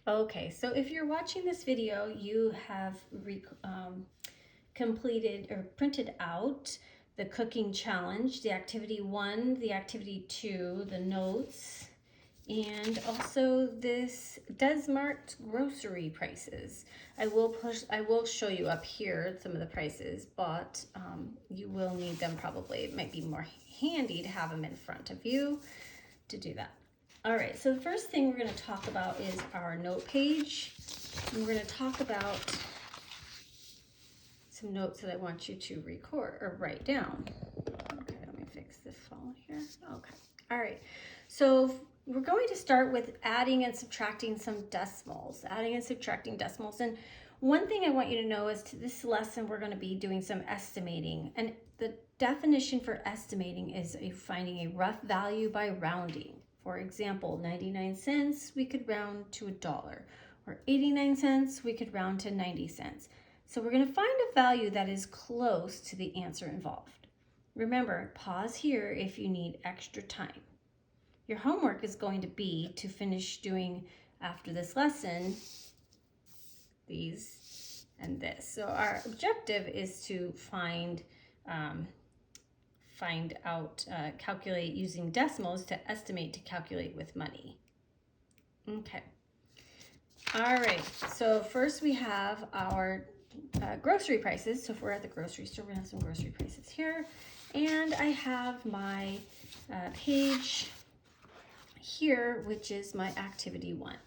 Okay, so if you're watching this video, you have completed or printed out the cooking challenge, the activity 1, the activity 2, the notes, and also this Desmart grocery prices. I will show you up here some of the prices, but you will need them probably. It might be more handy to have them in front of you to do that. All right, so the first thing we're going to talk about is our note page. And we're going to talk about some notes that I want you to record or write down. Okay, let me fix this phone here. Okay, all right. So we're going to start with adding and subtracting some decimals, And one thing I want you to know is to this lesson, we're going to be doing some estimating. And the definition for estimating is finding a rough value by rounding. For example, 99 cents, we could round to $1, or 89 cents, we could round to 90 cents. So we're going to find a value that is close to the answer involved. Remember, pause here if you need extra time. Your homework is going to be to finish doing, after this lesson, these and this. So our objective is to calculate using decimals to estimate to calculate with money. Okay. All right, so first we have our grocery prices. So if we're at the grocery store, we're gonna have some grocery prices here. And I have my page here, which is my activity 1.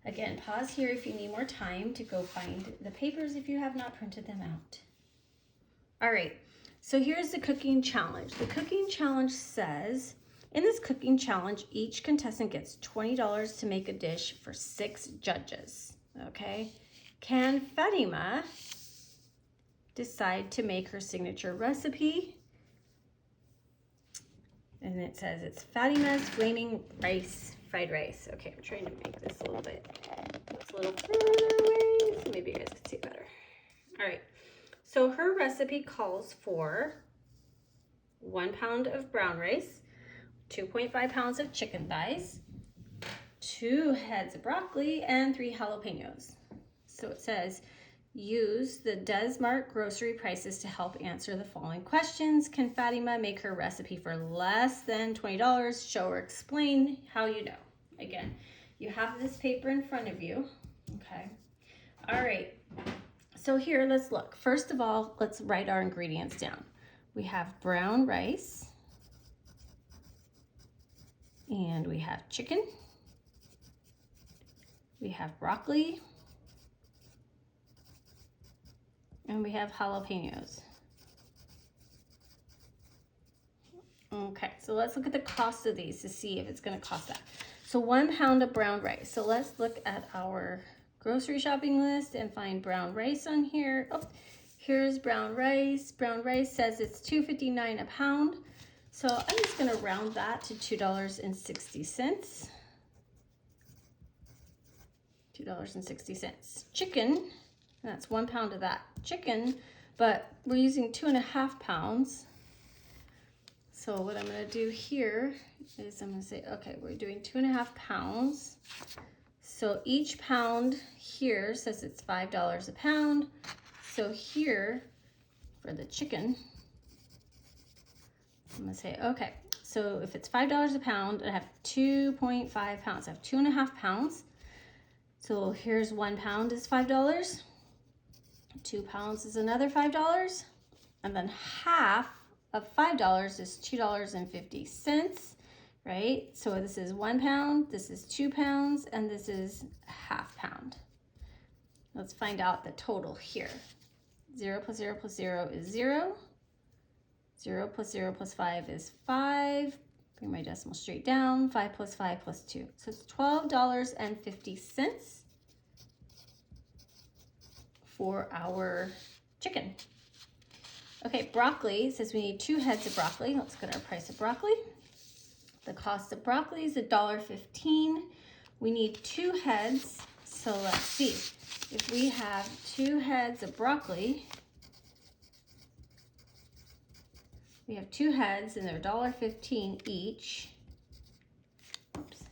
Again, pause here if you need more time to go find the papers if you have not printed them out. All right, so here's the cooking challenge. The cooking challenge says, in this cooking challenge, each contestant gets $20 to make a dish for 6 judges, okay? Can Fatima decide to make her signature recipe? And it says it's Fatima's flaming fried rice. Okay, I'm trying to make this a little bit, it's a little further away, so maybe you guys can see it better. All right, so her recipe calls for 1 pound of brown rice, 2.5 pounds of chicken thighs, 2 heads of broccoli, and 3 jalapenos. So it says, use the Desmart grocery prices to help answer the following questions. Can Fatima make her recipe for less than $20? Show or explain how you know. Again, you have this paper in front of you, okay? All right, so here, let's look. First of all, let's write our ingredients down. We have brown rice, and we have chicken, we have broccoli, and we have jalapenos. Okay, so let's look at the cost of these to see if it's gonna cost that. So 1 pound of brown rice. So let's look at our grocery shopping list and find brown rice on here. Oh, here's brown rice. Brown rice says it's $2.59 a pound. So I'm just gonna round that to $2.60. $2.60. Chicken, that's 1 pound of that chicken, but we're using 2.5 pounds. So what I'm gonna do here is I'm gonna say, okay, we're doing 2.5 pounds. So each pound here says it's $5 a pound. So here for the chicken, I'm gonna say, okay, so if it's $5 a pound, I have 2.5 pounds. I have 2.5 pounds. So here's 1 pound is $5. 2 pounds is another $5. And then half of $5 is $2.50, right? So this is 1 pound, this is 2 pounds, and this is ½ pound. Let's find out the total here. 0 plus 0 plus 0 is 0. 0 plus 0 plus 5 is 5. Bring my decimal straight down. 5 plus 5 plus 2. So it's $12.50 for our chicken. Okay, broccoli, it says we need 2 heads of broccoli. Let's get our price of broccoli. The cost of broccoli is $1.15. We need 2 heads, so let's see. If we have 2 heads of broccoli, we have 2 heads and they're $1.15 each. Oops.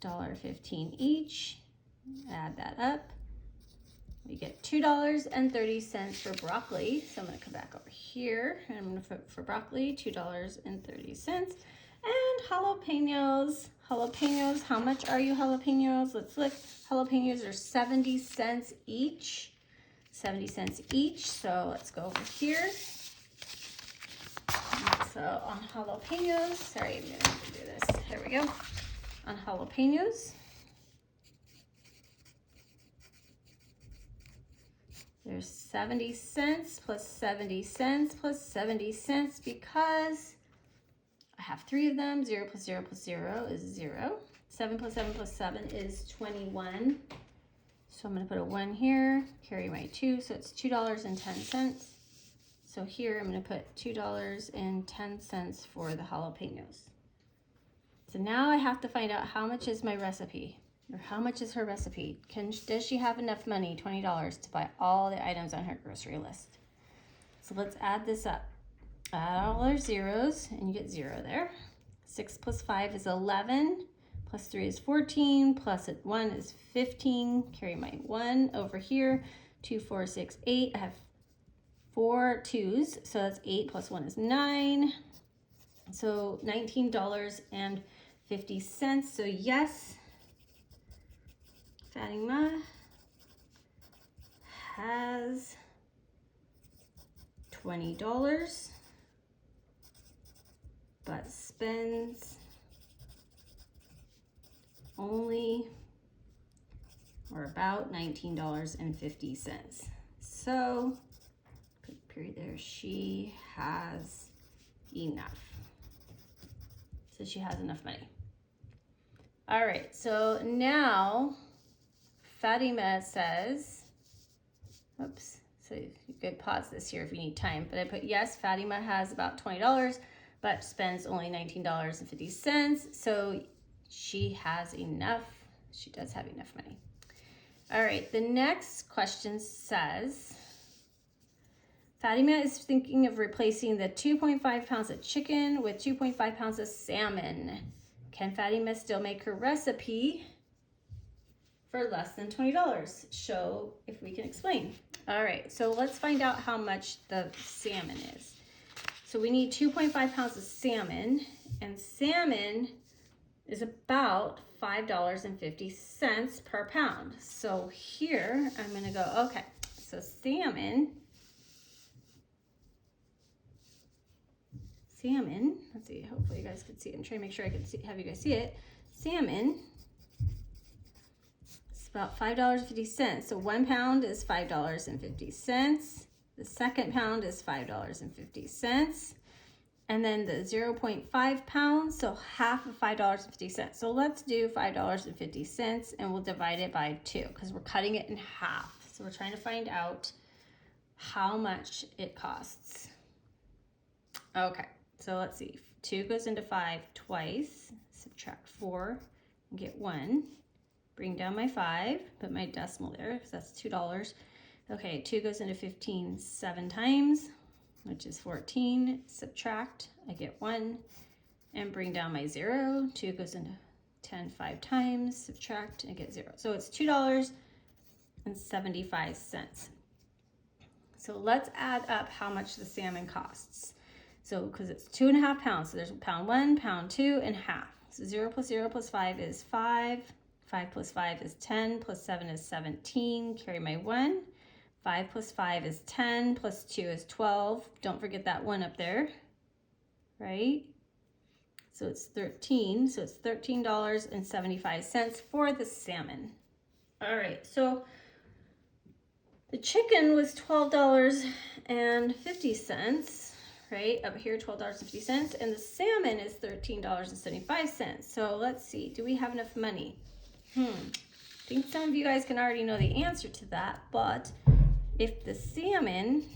$1.15 each. Add that up. We get $2.30 for broccoli. So I'm going to come back over here and I'm going to put for broccoli $2.30. And jalapenos. Jalapenos, how much are you jalapenos? Let's look. Jalapenos are 70 cents each. 70 cents each. So let's go over here. So on jalapenos, sorry, I'm going to do this. Here we go. On jalapenos, there's 70 cents plus 70 cents plus 70 cents because I have 3 of them. 0 plus 0 plus 0 is 0. 7 plus 7 plus 7 is 21. So I'm going to put a 1 here, carry my 2, so it's $2.10. So here I'm going to put $2.10 for the jalapenos. So now I have to find out how much is my recipe, or how much is her recipe. Does she have enough money, $20, to buy all the items on her grocery list? So let's add this up. Add all our zeros, and you get 0 there. 6 plus 5 is 11, plus 3 is 14, plus 1 is 15. Carry my 1 over here. 2, 4, 6, 8. I have 4 2s, so that's 8 plus 1 is 9. So $19.50. So yes, Fatima has $20, but spends only, or about $19.50. So put a period there. She has enough. So she has enough money. All right, so now Fatima says, oops, so you could pause this here if you need time, but I put yes, Fatima has about $20, but spends only $19.50. So she has enough. She does have enough money. All right, the next question says, Fatima is thinking of replacing the 2.5 pounds of chicken with 2.5 pounds of salmon. Can Fatima still make her recipe for less than $20? Show if we can explain. All right, so let's find out how much the salmon is. So we need 2.5 pounds of salmon, and salmon is about $5.50 per pound. So here I'm gonna go, okay, so salmon, let's see, hopefully you guys can see it. I'm trying to make sure I can have you guys see it. Salmon, it's about $5.50. So 1 pound is $5.50. The second pound is $5.50. And then the 0.5 pounds, so half of $5.50. So let's do $5.50 and we'll divide it by 2 because we're cutting it in half. So we're trying to find out how much it costs. Okay. So let's see, 2 goes into 5 twice, subtract 4, and get 1. Bring down my 5, put my decimal there, because that's $2. Okay, 2 goes into 15 7 times, which is 14. Subtract, I get 1, and bring down my 0. 2 goes into 10 5 times, subtract, and get 0. So it's $2.75. So let's add up how much the salmon costs. So, because it's 2.5 pounds, so there's pound 1, pound 2, and half. So 0 plus 0 plus 5 is 5. 5 plus 5 is 10, plus 7 is 17. Carry my 1. 5 plus 5 is 10, plus 2 is 12. Don't forget that 1 up there, right? So it's 13. So it's $13.75 for the salmon. All right, so the chicken was $12.50. Right up here, $12.50, and the salmon is $13.75. So let's see, do we have enough money? I think some of you guys can already know the answer to that, but if the salmon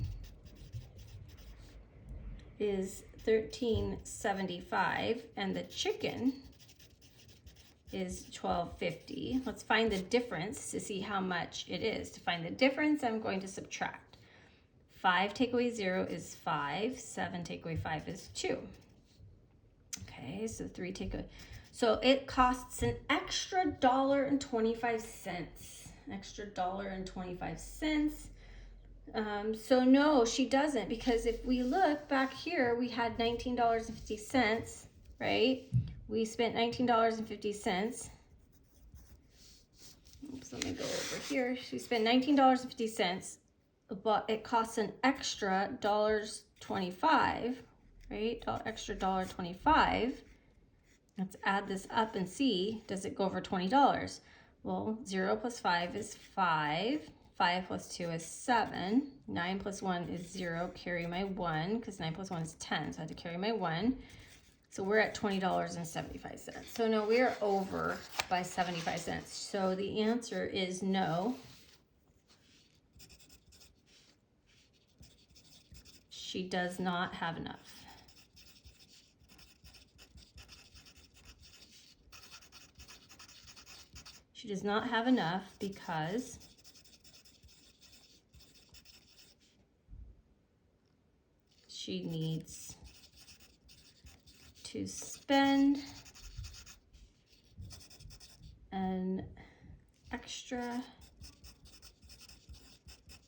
is $13.75 and the chicken is $12.50, let's find the difference to see how much it is. To find the difference, I'm going to subtract. 5 take away 0 is 5. 7 take away 5 is 2. Okay, so 3 take away. So it costs an extra extra $1.25. Extra $1.25. So no, she doesn't, because if we look back here, we had $19.50, right? We spent $19.50. Oops, let me go over here. She spent $19.50, but it costs an extra $1.25, right? Extra $1.25. Let's add this up and see, does it go over $20? Well, 0 plus 5 is 5. 5 plus 2 is 7. 9 plus 1 is 0. Carry my 1, because 9 plus 1 is 10, so I have to carry my 1. So we're at $20.75. So no, we are over by 75 cents. So the answer is no. She does not have enough. She does not have enough because she needs to spend an extra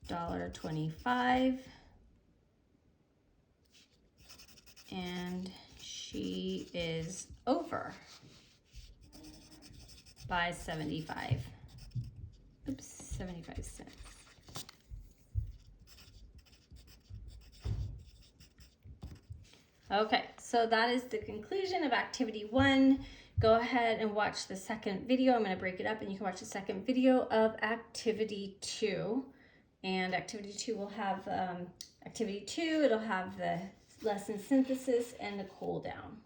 $1.25, and she is over by 75. Oops, 75 cents. Okay, so that is the conclusion of activity 1. Go ahead and watch the second video. I'm going to break it up and you can watch the second video of activity 2. And activity 2 will have activity 2, it'll have the lesson synthesis and the cool down.